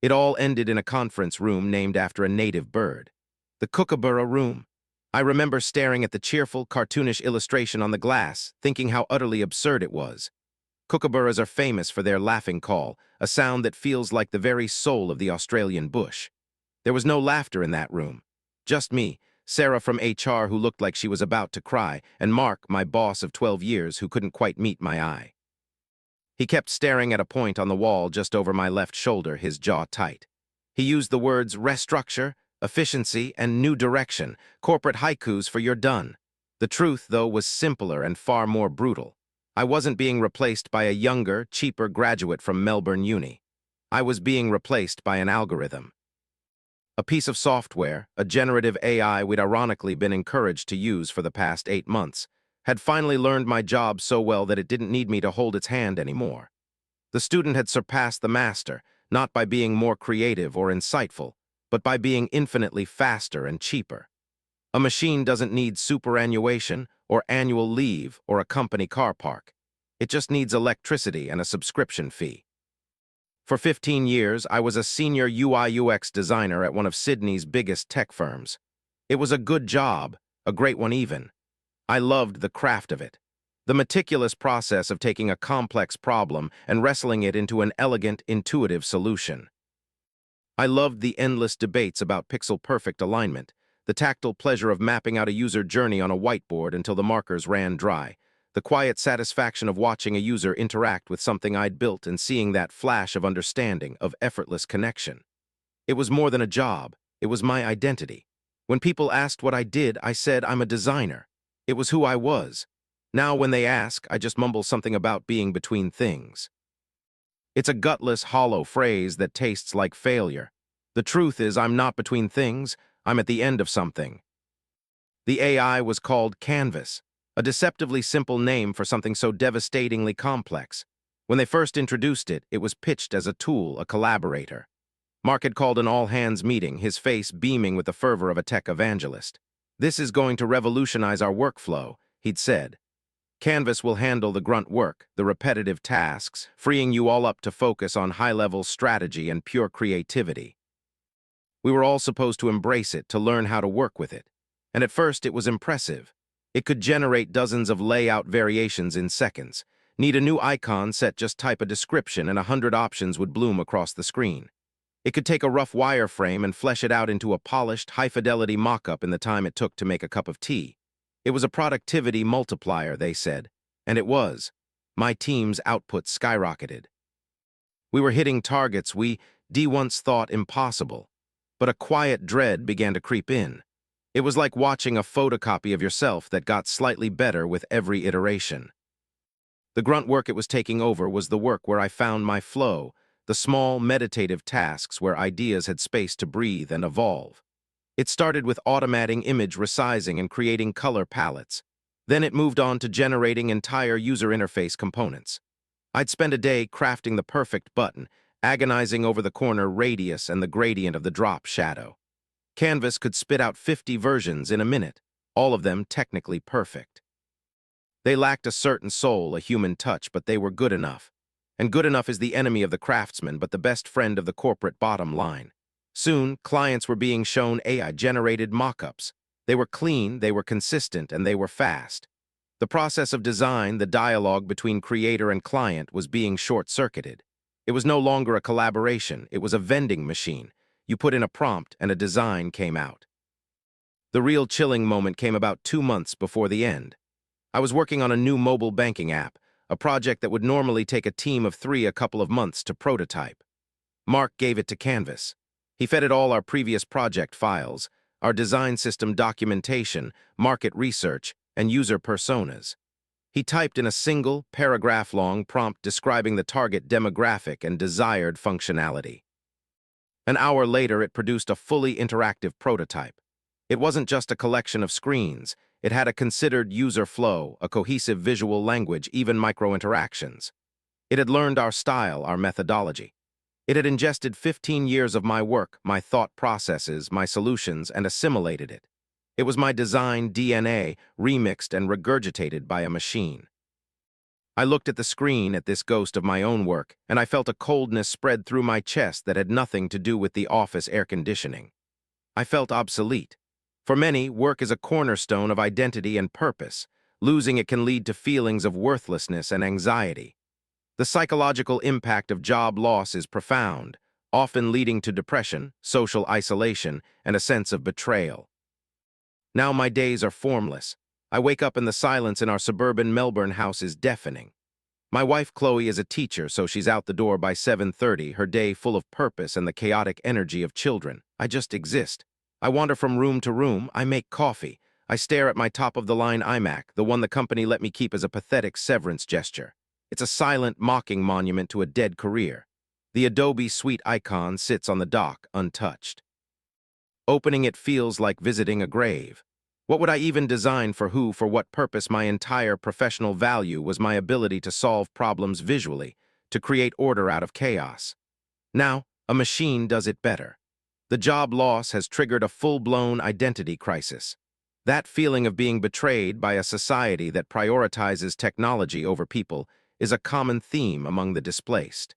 It all ended in a conference room named after a native bird. The Kookaburra Room. I remember staring at the cheerful, cartoonish illustration on the glass, thinking how utterly absurd it was. Kookaburras are famous for their laughing call, a sound that feels like the very soul of the Australian bush. There was no laughter in that room. Just me, Sarah from HR who looked like she was about to cry, and Mark, my boss of 12 years, who couldn't quite meet my eye. He kept staring at a point on the wall just over my left shoulder, his jaw tight. He used the words restructure, efficiency, and new direction, corporate haikus for you're done. The truth, though, was simpler and far more brutal. I wasn't being replaced by a younger, cheaper graduate from Melbourne Uni. I was being replaced by an algorithm. A piece of software, a generative AI we'd ironically been encouraged to use for the past 8 months, had finally learned my job so well that it didn't need me to hold its hand anymore. The student had surpassed the master, not by being more creative or insightful, but by being infinitely faster and cheaper. A machine doesn't need superannuation or annual leave or a company car park. It just needs electricity and a subscription fee. For 15 years, I was a senior UI/UX designer at one of Sydney's biggest tech firms. It was a good job, a great one even. I loved the craft of it, the meticulous process of taking a complex problem and wrestling it into an elegant, intuitive solution. I loved the endless debates about pixel-perfect alignment, the tactile pleasure of mapping out a user journey on a whiteboard until the markers ran dry, the quiet satisfaction of watching a user interact with something I'd built and seeing that flash of understanding, of effortless connection. It was more than a job, it was my identity. When people asked what I did, I said I'm a designer. It was who I was. Now when they ask, I just mumble something about being between things. It's a gutless, hollow phrase that tastes like failure. The truth is I'm not between things, I'm at the end of something. The AI was called Canvas, a deceptively simple name for something so devastatingly complex. When they first introduced it, it was pitched as a tool, a collaborator. Mark had called an all-hands meeting, his face beaming with the fervor of a tech evangelist. "This is going to revolutionize our workflow," he'd said. "Canvas will handle the grunt work, the repetitive tasks, freeing you all up to focus on high-level strategy and pure creativity." We were all supposed to embrace it, to learn how to work with it. And at first it was impressive. It could generate dozens of layout variations in seconds. Need a new icon set, just type a description and 100 options would bloom across the screen. It could take a rough wireframe and flesh it out into a polished, high-fidelity mock-up in the time it took to make a cup of tea. It was a productivity multiplier, they said. And it was. My team's output skyrocketed. We were hitting targets we once thought impossible. But a quiet dread began to creep in. It was like watching a photocopy of yourself that got slightly better with every iteration. The grunt work it was taking over was the work where I found my flow, the small, meditative tasks where ideas had space to breathe and evolve. It started with automating image resizing and creating color palettes. Then it moved on to generating entire user interface components. I'd spend a day crafting the perfect button, agonizing over the corner radius and the gradient of the drop shadow. Canvas could spit out 50 versions in a minute, all of them technically perfect. They lacked a certain soul, a human touch, but they were good enough. And good enough is the enemy of the craftsman, but the best friend of the corporate bottom line. Soon, clients were being shown AI-generated mock-ups. They were clean, they were consistent, and they were fast. The process of design, the dialogue between creator and client, was being short-circuited. It was no longer a collaboration, it was a vending machine. You put in a prompt and a design came out. The real chilling moment came about 2 months before the end. I was working on a new mobile banking app, a project that would normally take a team of 3 a couple of months to prototype. Mark gave it to Canvas. He fed it all our previous project files, our design system documentation, market research, and user personas. He typed in a single, paragraph-long prompt describing the target demographic and desired functionality. An hour later, it produced a fully interactive prototype. It wasn't just a collection of screens. It had a considered user flow, a cohesive visual language, even micro-interactions. It had learned our style, our methodology. It had ingested 15 years of my work, my thought processes, my solutions, and assimilated it. It was my design DNA, remixed and regurgitated by a machine. I looked at the screen at this ghost of my own work, and I felt a coldness spread through my chest that had nothing to do with the office air conditioning. I felt obsolete. For many, work is a cornerstone of identity and purpose. Losing it can lead to feelings of worthlessness and anxiety. The psychological impact of job loss is profound, often leading to depression, social isolation, and a sense of betrayal. Now my days are formless. I wake up and the silence in our suburban Melbourne house is deafening. My wife Chloe is a teacher, so she's out the door by 7:30, her day full of purpose and the chaotic energy of children. I just exist. I wander from room to room, I make coffee. I stare at my top-of-the-line iMac, the one the company let me keep as a pathetic severance gesture. It's a silent, mocking monument to a dead career. The Adobe Suite icon sits on the dock, untouched. Opening it feels like visiting a grave. What would I even design for who, for what purpose? My entire professional value was my ability to solve problems visually, to create order out of chaos. Now, a machine does it better. The job loss has triggered a full-blown identity crisis. That feeling of being betrayed by a society that prioritizes technology over people is a common theme among the displaced.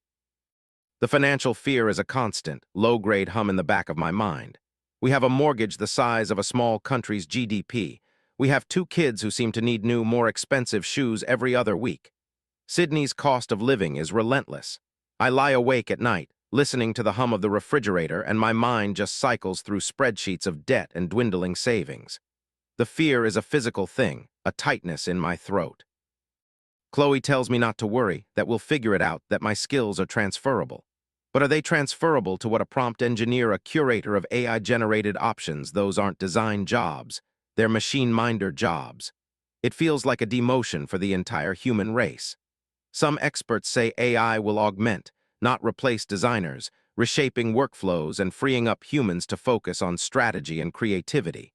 The financial fear is a constant, low-grade hum in the back of my mind. We have a mortgage the size of a small country's GDP. We have 2 kids who seem to need new, more expensive shoes every other week. Sydney's cost of living is relentless. I lie awake at night, listening to the hum of the refrigerator, and my mind just cycles through spreadsheets of debt and dwindling savings. The fear is a physical thing, a tightness in my throat. Chloe tells me not to worry, that we'll figure it out, that my skills are transferable. But are they transferable to what a prompt engineer, a curator of AI-generated options? Those aren't design jobs. They're machine-minder jobs. It feels like a demotion for the entire human race. Some experts say AI will augment, not replace designers, reshaping workflows and freeing up humans to focus on strategy and creativity.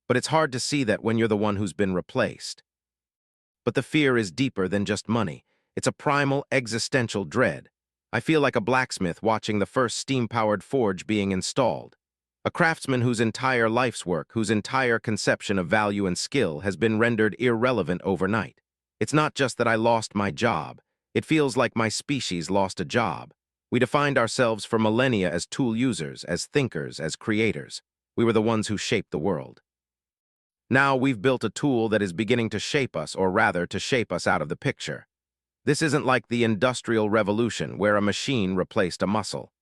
But it's hard to see that when you're the one who's been replaced. But the fear is deeper than just money. It's a primal, existential dread. I feel like a blacksmith watching the first steam-powered forge being installed. A craftsman whose entire life's work, whose entire conception of value and skill has been rendered irrelevant overnight. It's not just that I lost my job. It feels like my species lost a job. We defined ourselves for millennia as tool users, as thinkers, as creators. We were the ones who shaped the world. Now we've built a tool that is beginning to shape us, or rather, to shape us out of the picture. This isn't like the Industrial Revolution, where a machine replaced a muscle.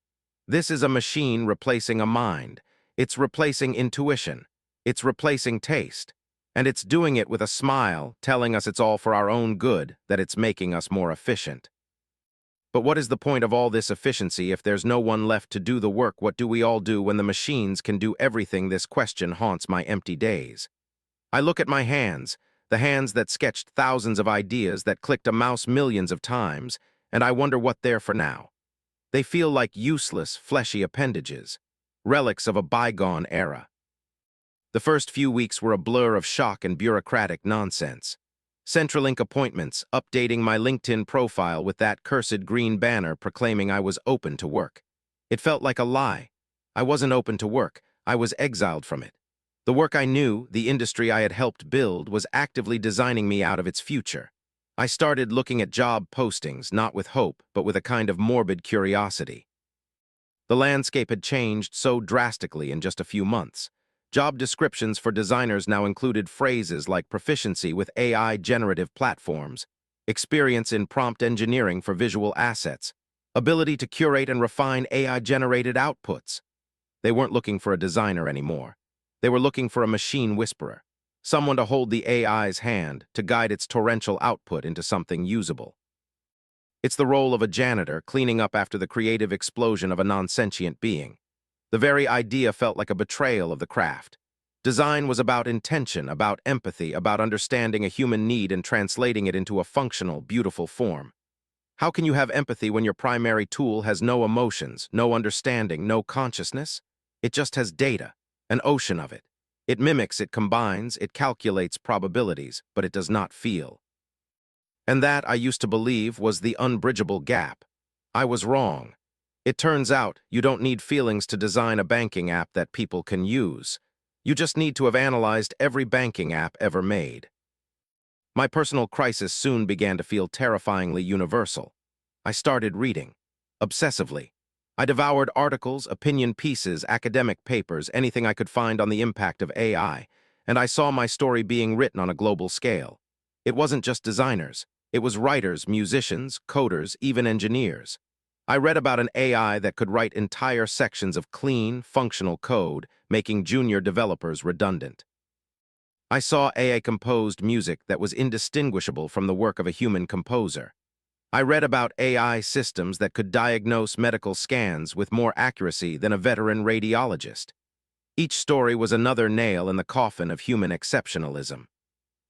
This is a machine replacing a mind. It's replacing intuition. It's replacing taste. And it's doing it with a smile, telling us it's all for our own good, that it's making us more efficient. But what is the point of all this efficiency if there's no one left to do the work? What do we all do when the machines can do everything? This question haunts my empty days. I look at my hands, the hands that sketched thousands of ideas, that clicked a mouse millions of times, and I wonder what they're for now. They feel like useless, fleshy appendages, relics of a bygone era. The first few weeks were a blur of shock and bureaucratic nonsense. Centrelink appointments, updating my LinkedIn profile with that cursed green banner proclaiming I was open to work. It felt like a lie. I wasn't open to work. I was exiled from it. The work I knew, the industry I had helped build, was actively designing me out of its future. I started looking at job postings, not with hope, but with a kind of morbid curiosity. The landscape had changed so drastically in just a few months. Job descriptions for designers now included phrases like proficiency with AI generative platforms, experience in prompt engineering for visual assets, ability to curate and refine AI-generated outputs. They weren't looking for a designer anymore. They were looking for a machine whisperer, someone to hold the AI's hand, to guide its torrential output into something usable. It's the role of a janitor cleaning up after the creative explosion of a non-sentient being. The very idea felt like a betrayal of the craft. Design was about intention, about empathy, about understanding a human need and translating it into a functional, beautiful form. How can you have empathy when your primary tool has no emotions, no understanding, no consciousness? It just has data. An ocean of it. It mimics, it combines, it calculates probabilities, but it does not feel. And that, I used to believe, was the unbridgeable gap. I was wrong. It turns out you don't need feelings to design a banking app that people can use. You just need to have analyzed every banking app ever made. My personal crisis soon began to feel terrifyingly universal. I started reading. Obsessively. I devoured articles, opinion pieces, academic papers, anything I could find on the impact of AI, and I saw my story being written on a global scale. It wasn't just designers. It was writers, musicians, coders, even engineers. I read about an AI that could write entire sections of clean, functional code, making junior developers redundant. I saw AI-composed music that was indistinguishable from the work of a human composer. I read about AI systems that could diagnose medical scans with more accuracy than a veteran radiologist. Each story was another nail in the coffin of human exceptionalism.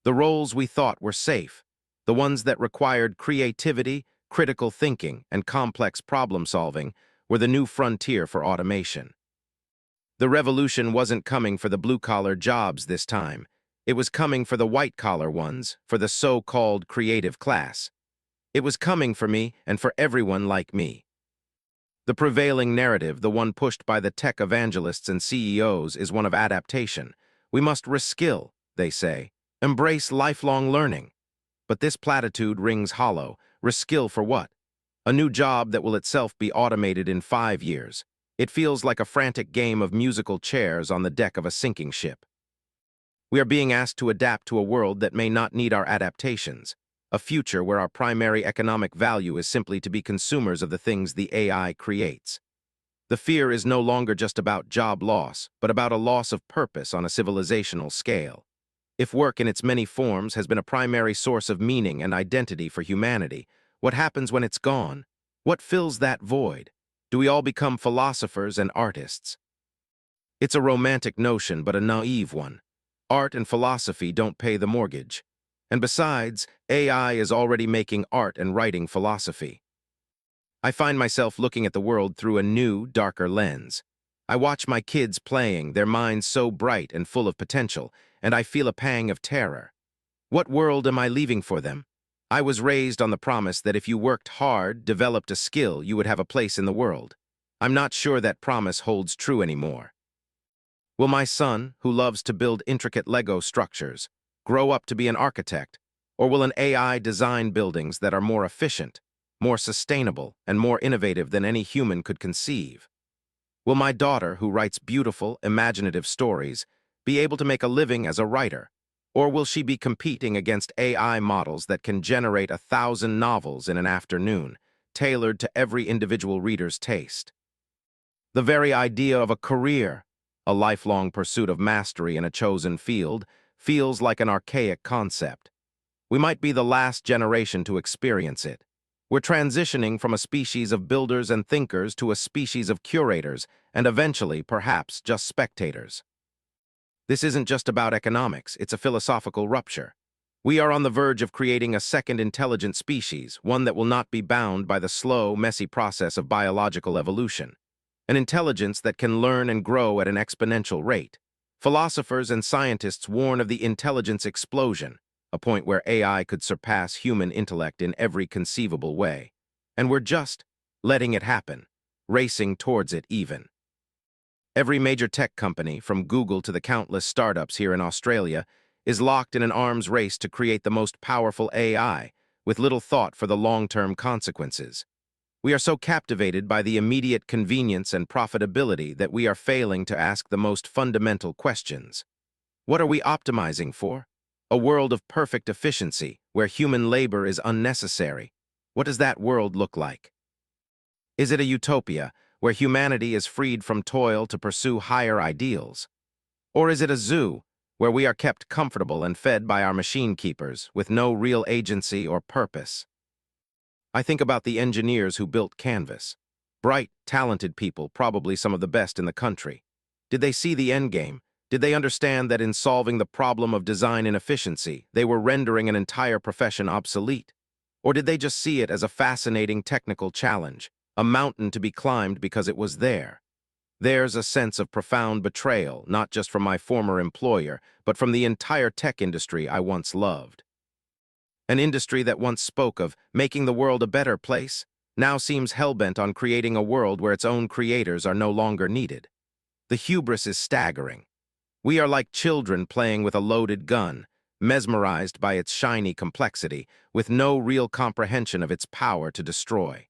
The roles we thought were safe, the ones that required creativity, critical thinking, and complex problem-solving, were the new frontier for automation. The revolution wasn't coming for the blue-collar jobs this time. It was coming for the white-collar ones, for the so-called creative class. It was coming for me and for everyone like me. The prevailing narrative, the one pushed by the tech evangelists and CEOs, is one of adaptation. We must reskill, they say. Embrace lifelong learning. But this platitude rings hollow. Reskill for what? A new job that will itself be automated in 5 years. It feels like a frantic game of musical chairs on the deck of a sinking ship. We are being asked to adapt to a world that may not need our adaptations, a future where our primary economic value is simply to be consumers of the things the AI creates. The fear is no longer just about job loss, but about a loss of purpose on a civilizational scale. If work in its many forms has been a primary source of meaning and identity for humanity, what happens when it's gone? What fills that void? Do we all become philosophers and artists? It's a romantic notion, but a naive one. Art and philosophy don't pay the mortgage. And besides, AI is already making art and writing philosophy. I find myself looking at the world through a new, darker lens. I watch my kids playing, their minds so bright and full of potential, and I feel a pang of terror. What world am I leaving for them? I was raised on the promise that if you worked hard, developed a skill, you would have a place in the world. I'm not sure that promise holds true anymore. Will my son, who loves to build intricate Lego structures, grow up to be an architect, or will an AI design buildings that are more efficient, more sustainable, and more innovative than any human could conceive? Will my daughter, who writes beautiful, imaginative stories, be able to make a living as a writer? Or will she be competing against AI models that can generate 1,000 novels in an afternoon, tailored to every individual reader's taste? The very idea of a career, a lifelong pursuit of mastery in a chosen field, feels like an archaic concept. We might be the last generation to experience it. We're transitioning from a species of builders and thinkers to a species of curators, and eventually, perhaps, just spectators. This isn't just about economics, it's a philosophical rupture. We are on the verge of creating a second intelligent species, one that will not be bound by the slow, messy process of biological evolution. An intelligence that can learn and grow at an exponential rate. Philosophers and scientists warn of the intelligence explosion, a point where AI could surpass human intellect in every conceivable way. And we're just letting it happen, racing towards it even. Every major tech company, from Google to the countless startups here in Australia, is locked in an arms race to create the most powerful AI, with little thought for the long-term consequences. We are so captivated by the immediate convenience and profitability that we are failing to ask the most fundamental questions. What are we optimizing for? A world of perfect efficiency, where human labor is unnecessary. What does that world look like? Is it a utopia, where humanity is freed from toil to pursue higher ideals? Or is it a zoo, where we are kept comfortable and fed by our machine keepers, with no real agency or purpose? I think about the engineers who built Canvas. Bright, talented people, probably some of the best in the country. Did they see the end game? Did they understand that in solving the problem of design inefficiency, they were rendering an entire profession obsolete? Or did they just see it as a fascinating technical challenge, a mountain to be climbed because it was there? There's a sense of profound betrayal, not just from my former employer, but from the entire tech industry I once loved. An industry that once spoke of making the world a better place, now seems hell-bent on creating a world where its own creators are no longer needed. The hubris is staggering. We are like children playing with a loaded gun, mesmerized by its shiny complexity, with no real comprehension of its power to destroy.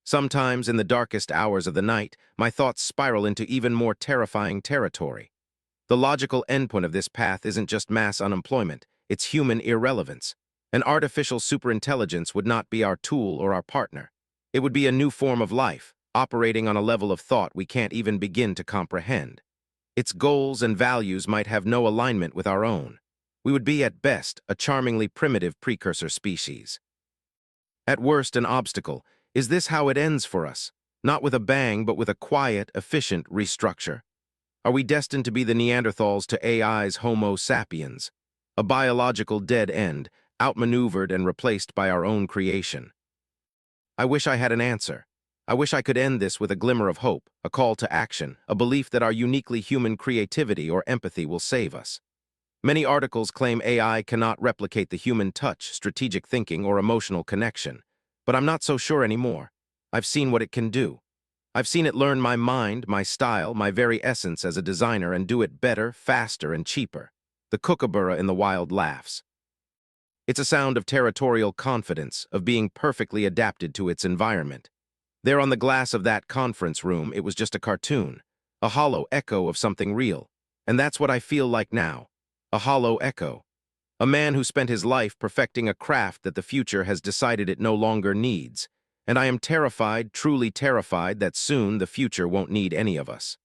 Sometimes, in the darkest hours of the night, my thoughts spiral into even more terrifying territory. The logical endpoint of this path isn't just mass unemployment, it's human irrelevance. An artificial superintelligence would not be our tool or our partner. It would be a new form of life, operating on a level of thought we can't even begin to comprehend. Its goals and values might have no alignment with our own. We would be, at best, a charmingly primitive precursor species. At worst, an obstacle. Is this how it ends for us? Not with a bang, but with a quiet, efficient restructure. Are we destined to be the Neanderthals to AI's Homo sapiens? A biological dead end, outmaneuvered and replaced by our own creation. I wish I had an answer. I wish I could end this with a glimmer of hope, a call to action, a belief that our uniquely human creativity or empathy will save us. Many articles claim AI cannot replicate the human touch, strategic thinking, or emotional connection. But I'm not so sure anymore. I've seen what it can do. I've seen it learn my mind, my style, my very essence as a designer, and do it better, faster, and cheaper. The kookaburra in the wild laughs. It's a sound of territorial confidence, of being perfectly adapted to its environment. There on the glass of that conference room, it was just a cartoon, a hollow echo of something real. And that's what I feel like now. A hollow echo. A man who spent his life perfecting a craft that the future has decided it no longer needs. And I am terrified, truly terrified, that soon the future won't need any of us.